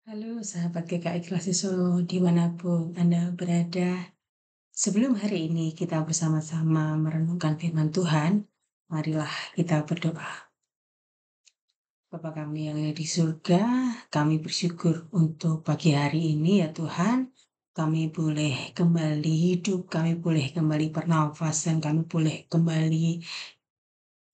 Halo sahabat GKI Klasi Solo dimanapun Anda berada. Sebelum hari ini kita bersama-sama merenungkan firman Tuhan, marilah kita berdoa. Bapa kami yang ada di surga, kami bersyukur untuk pagi hari ini ya Tuhan. Kami boleh kembali hidup, kami boleh kembali bernafas, dan kami boleh kembali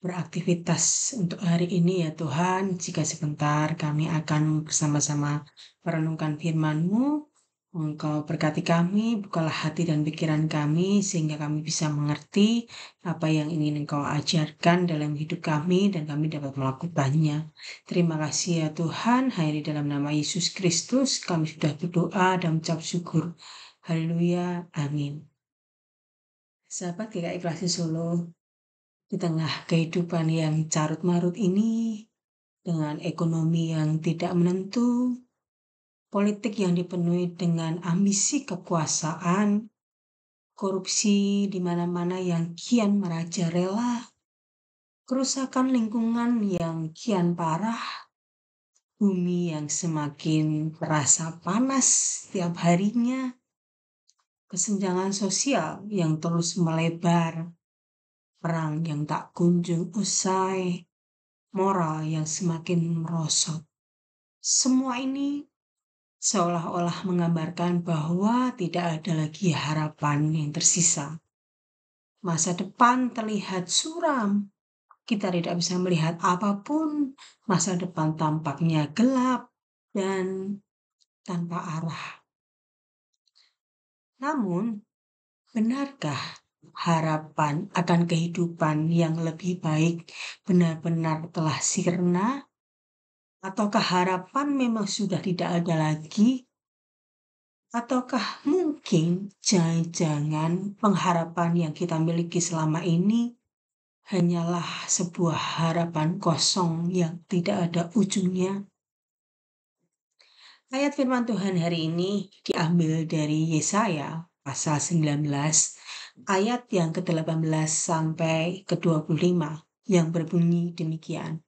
beraktivitas untuk hari ini ya Tuhan. Jika sebentar kami akan bersama-sama merenungkan firman-Mu, Engkau berkati kami, bukalah hati dan pikiran kami, sehingga kami bisa mengerti apa yang ingin Engkau ajarkan dalam hidup kami, dan kami dapat melakukannya. Terima kasih ya Tuhan, hanya di dalam nama Yesus Kristus kami sudah berdoa dan mengucap syukur. Haleluya, amin. Sahabat GKI Klasi Solo, di tengah kehidupan yang carut-marut ini, dengan ekonomi yang tidak menentu, politik yang dipenuhi dengan ambisi kekuasaan, korupsi di mana-mana yang kian merajalela, kerusakan lingkungan yang kian parah, bumi yang semakin terasa panas setiap harinya, kesenjangan sosial yang terus melebar, perang yang tak kunjung usai, moral yang semakin merosot. Semua ini seolah-olah menggambarkan bahwa tidak ada lagi harapan yang tersisa. Masa depan terlihat suram. Kita tidak bisa melihat apapun. Masa depan tampaknya gelap dan tanpa arah. Namun, benarkah harapan akan kehidupan yang lebih baik benar-benar telah sirna? Ataukah harapan memang sudah tidak ada lagi? Ataukah mungkin jangan-jangan pengharapan yang kita miliki selama ini hanyalah sebuah harapan kosong yang tidak ada ujungnya? Ayat firman Tuhan hari ini diambil dari Yesaya pasal 19 ayat yang ke-18 sampai ke-25 yang berbunyi demikian.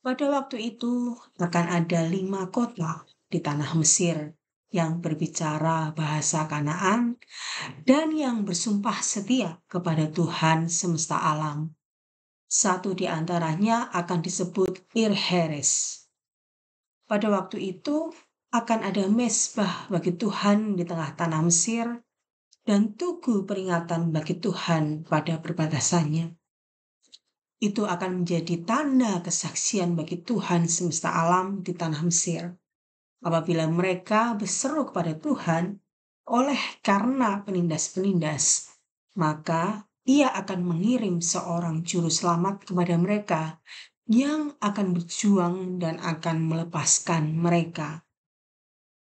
Pada waktu itu akan ada 5 kota di tanah Mesir yang berbicara bahasa Kanaan dan yang bersumpah setia kepada Tuhan semesta alam. Satu di antaranya akan disebut Ir-Heres. Pada waktu itu akan ada mezbah bagi Tuhan di tengah tanah Mesir dan tugu peringatan bagi Tuhan pada perbatasannya. Itu akan menjadi tanda kesaksian bagi Tuhan semesta alam di tanah Mesir. Apabila mereka berseru kepada Tuhan oleh karena penindas-penindas, maka Ia akan mengirim seorang juru selamat kepada mereka yang akan berjuang dan akan melepaskan mereka.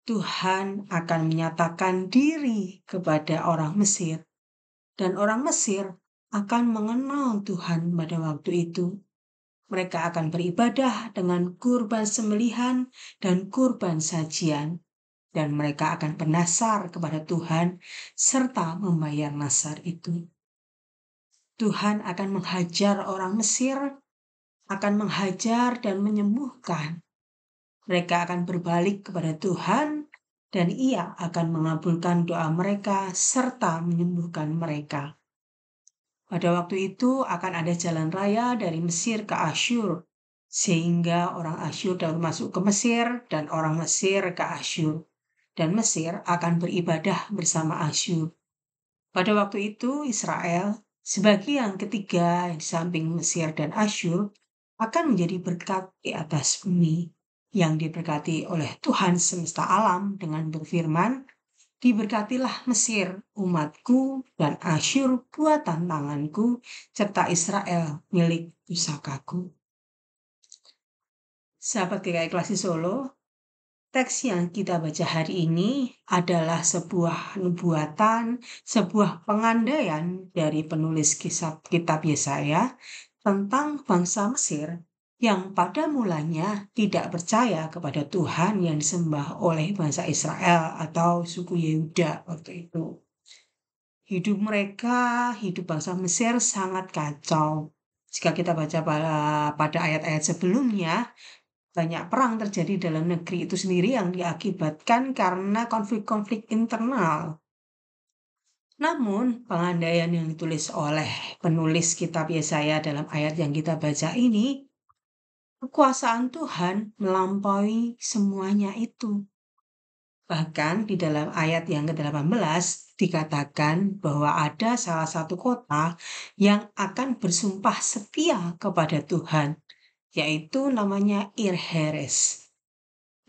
Tuhan akan menyatakan diri kepada orang Mesir, dan orang Mesir akan mengenal Tuhan pada waktu itu. Mereka akan beribadah dengan kurban sembelihan dan kurban sajian, dan mereka akan bernasar kepada Tuhan serta membayar nasar itu. Tuhan akan menghajar orang Mesir, akan menghajar dan menyembuhkan. Mereka akan berbalik kepada Tuhan, dan Ia akan mengabulkan doa mereka serta menyembuhkan mereka. Pada waktu itu akan ada jalan raya dari Mesir ke Asyur, sehingga orang Asyur dapat masuk ke Mesir dan orang Mesir ke Asyur, dan Mesir akan beribadah bersama Asyur. Pada waktu itu Israel, sebagian ketiga di samping Mesir dan Asyur, akan menjadi berkat di atas bumi, yang diberkati oleh Tuhan semesta alam dengan berfirman, "Diberkatilah Mesir, umatku, dan Asyur, buatan tanganku, serta Israel, milik pusakaku." Sahabat GKI Klasi Solo, teks yang kita baca hari ini adalah sebuah nubuatan, sebuah pengandaian dari penulis kitab Yesaya tentang bangsa Mesir yang pada mulanya tidak percaya kepada Tuhan yang disembah oleh bangsa Israel atau suku Yehuda waktu itu. Hidup bangsa Mesir sangat kacau. Jika kita baca pada ayat-ayat sebelumnya, banyak perang terjadi dalam negeri itu sendiri yang diakibatkan karena konflik-konflik internal. Namun, pengandaian yang ditulis oleh penulis kitab Yesaya dalam ayat yang kita baca ini, kekuasaan Tuhan melampaui semuanya itu. Bahkan di dalam ayat yang ke-18 dikatakan bahwa ada salah satu kota yang akan bersumpah setia kepada Tuhan, yaitu namanya Ir-Heres.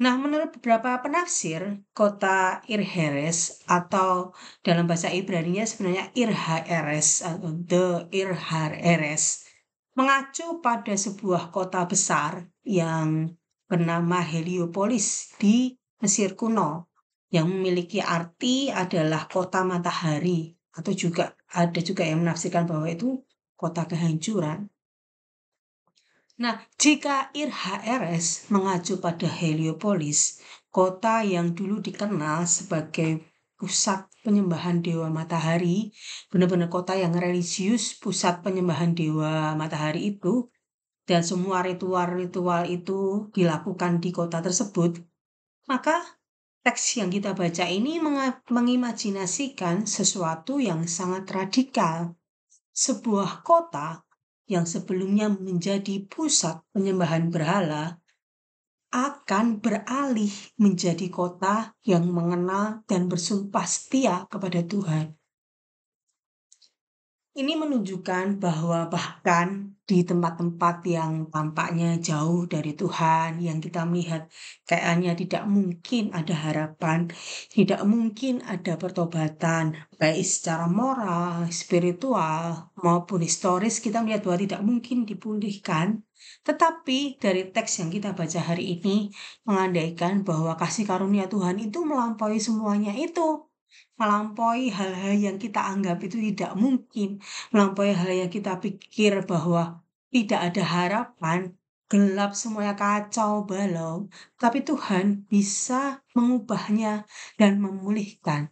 Nah, menurut beberapa penafsir, kota Ir-Heres atau dalam bahasa Ibrani-nya sebenarnya Ir-Haeres atau The Ir-Haeres mengacu pada sebuah kota besar yang bernama Heliopolis di Mesir kuno yang memiliki arti adalah kota matahari atau juga ada juga yang menafsirkan bahwa itu kota kehancuran. Nah, jika Ir-Haeres mengacu pada Heliopolis, kota yang dulu dikenal sebagai pusat penyembahan dewa matahari, benar-benar kota yang religius, pusat penyembahan dewa matahari itu, dan semua ritual-ritual itu dilakukan di kota tersebut, maka teks yang kita baca ini mengimajinasikan sesuatu yang sangat radikal. Sebuah kota yang sebelumnya menjadi pusat penyembahan berhala akan beralih menjadi kota yang mengenal dan bersumpah setia kepada Tuhan. Ini menunjukkan bahwa bahkan di tempat-tempat yang tampaknya jauh dari Tuhan, yang kita melihat kayaknya tidak mungkin ada harapan, tidak mungkin ada pertobatan, baik secara moral, spiritual, maupun historis, kita melihat bahwa tidak mungkin dipulihkan. Tetapi dari teks yang kita baca hari ini mengandaikan bahwa kasih karunia Tuhan itu melampaui semuanya itu. Melampaui hal-hal yang kita anggap itu tidak mungkin, melampaui hal yang kita pikir bahwa tidak ada harapan, gelap semuanya kacau balau, tapi Tuhan bisa mengubahnya dan memulihkan.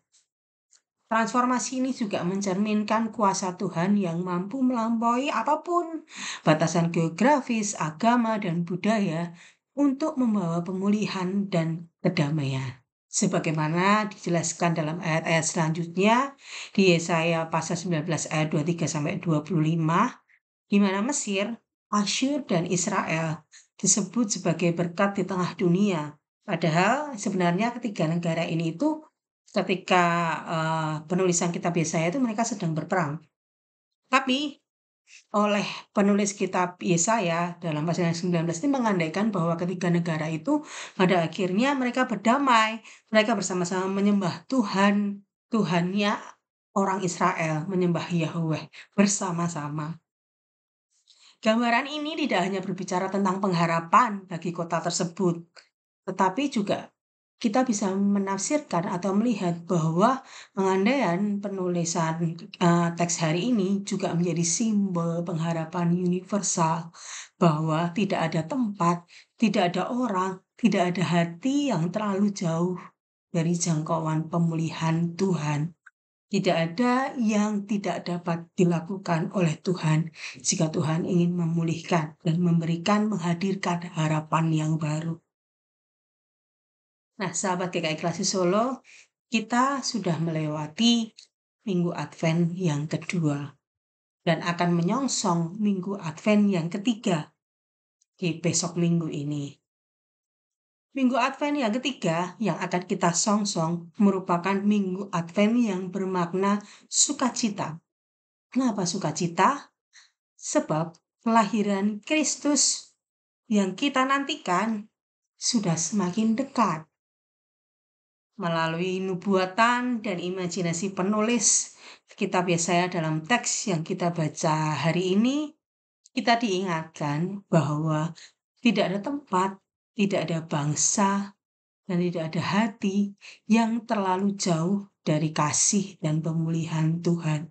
Transformasi ini juga mencerminkan kuasa Tuhan yang mampu melampaui apapun batasan geografis, agama, dan budaya untuk membawa pemulihan dan kedamaian. Sebagaimana dijelaskan dalam ayat-ayat selanjutnya di Yesaya pasal 19 ayat 23 sampai 25, di mana Mesir, Asyur, dan Israel disebut sebagai berkat di tengah dunia. Padahal sebenarnya ketiga negara ini itu ketika penulisan kitab Yesaya itu mereka sedang berperang. Tapi oleh penulis kitab Yesaya dalam pasal yang 19 ini mengandaikan bahwa ketiga negara itu pada akhirnya mereka berdamai. Mereka bersama-sama menyembah Tuhan, Tuhannya orang Israel, menyembah Yahweh bersama-sama. Gambaran ini tidak hanya berbicara tentang pengharapan bagi kota tersebut, tetapi juga kita bisa menafsirkan atau melihat bahwa pengandaian penulisan teks hari ini juga menjadi simbol pengharapan universal bahwa tidak ada tempat, tidak ada orang, tidak ada hati yang terlalu jauh dari jangkauan pemulihan Tuhan. Tidak ada yang tidak dapat dilakukan oleh Tuhan jika Tuhan ingin memulihkan dan menghadirkan harapan yang baru. Nah, sahabat GKI Klasi Solo, kita sudah melewati Minggu Advent yang kedua dan akan menyongsong Minggu Advent yang ketiga di besok minggu ini. Minggu Advent yang ketiga yang akan kita songsong merupakan Minggu Advent yang bermakna sukacita. Kenapa sukacita? Sebab kelahiran Kristus yang kita nantikan sudah semakin dekat. Melalui nubuatan dan imajinasi penulis kitab Yesaya dalam teks yang kita baca hari ini, kita diingatkan bahwa tidak ada tempat, tidak ada bangsa, dan tidak ada hati yang terlalu jauh dari kasih dan pemulihan Tuhan.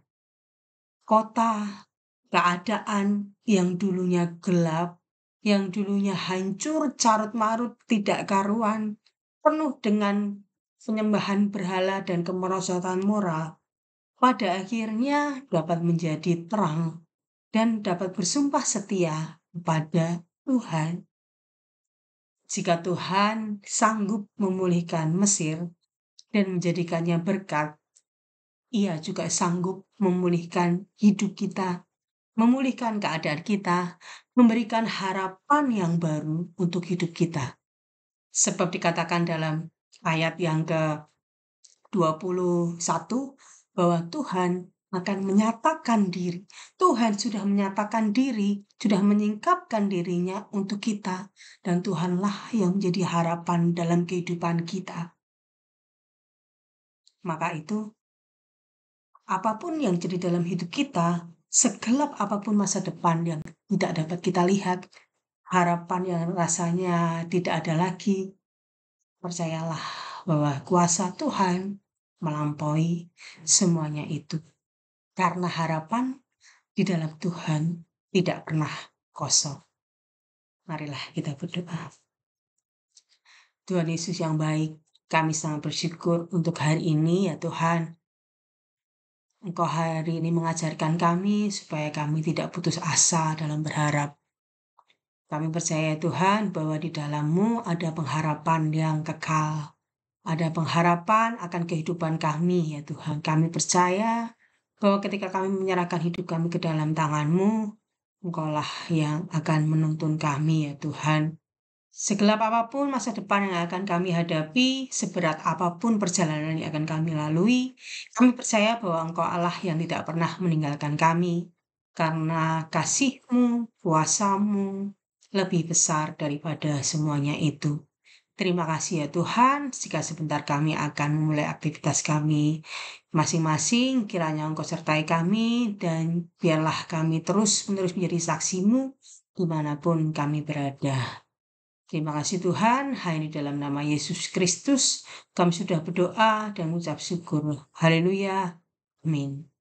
Kota, keadaan yang dulunya gelap, yang dulunya hancur, carut-marut, tidak karuan, penuh dengan penyembahan berhala dan kemerosotan moral, pada akhirnya dapat menjadi terang dan dapat bersumpah setia kepada Tuhan. Jika Tuhan sanggup memulihkan Mesir dan menjadikannya berkat, Ia juga sanggup memulihkan hidup kita, memulihkan keadaan kita, memberikan harapan yang baru untuk hidup kita. Sebab dikatakan dalam ayat yang ke-21 bahwa Tuhan akan menyatakan diri. Tuhan sudah menyatakan diri, sudah menyingkapkan dirinya untuk kita. Dan Tuhanlah yang menjadi harapan dalam kehidupan kita. Maka itu, apapun yang jadi dalam hidup kita, segelap apapun masa depan yang tidak dapat kita lihat, harapan yang rasanya tidak ada lagi, percayalah bahwa kuasa Tuhan melampaui semuanya itu. Karena harapan di dalam Tuhan tidak pernah kosong. Marilah kita berdoa. Tuhan Yesus yang baik, kami sangat bersyukur untuk hari ini ya Tuhan. Engkau hari ini mengajarkan kami supaya kami tidak putus asa dalam berharap. Kami percaya Tuhan bahwa di dalam-Mu ada pengharapan yang kekal. Ada pengharapan akan kehidupan kami ya Tuhan. Kami percaya bahwa ketika kami menyerahkan hidup kami ke dalam Tangan-Mu, Engkaulah yang akan menuntun kami ya Tuhan. Segelap apapun masa depan yang akan kami hadapi, seberat apapun perjalanan yang akan kami lalui, kami percaya bahwa Engkau Allah yang tidak pernah meninggalkan kami. Karena kasih-Mu, kuasa-Mu, lebih besar daripada semuanya itu. Terima kasih ya Tuhan, jika sebentar kami akan memulai aktivitas kami masing-masing, kiranya Engkau sertai kami, dan biarlah kami terus-menerus menjadi saksi-Mu dimanapun kami berada. Terima kasih Tuhan, hanya di dalam nama Yesus Kristus kami sudah berdoa dan mengucap syukur. Haleluya. Amin.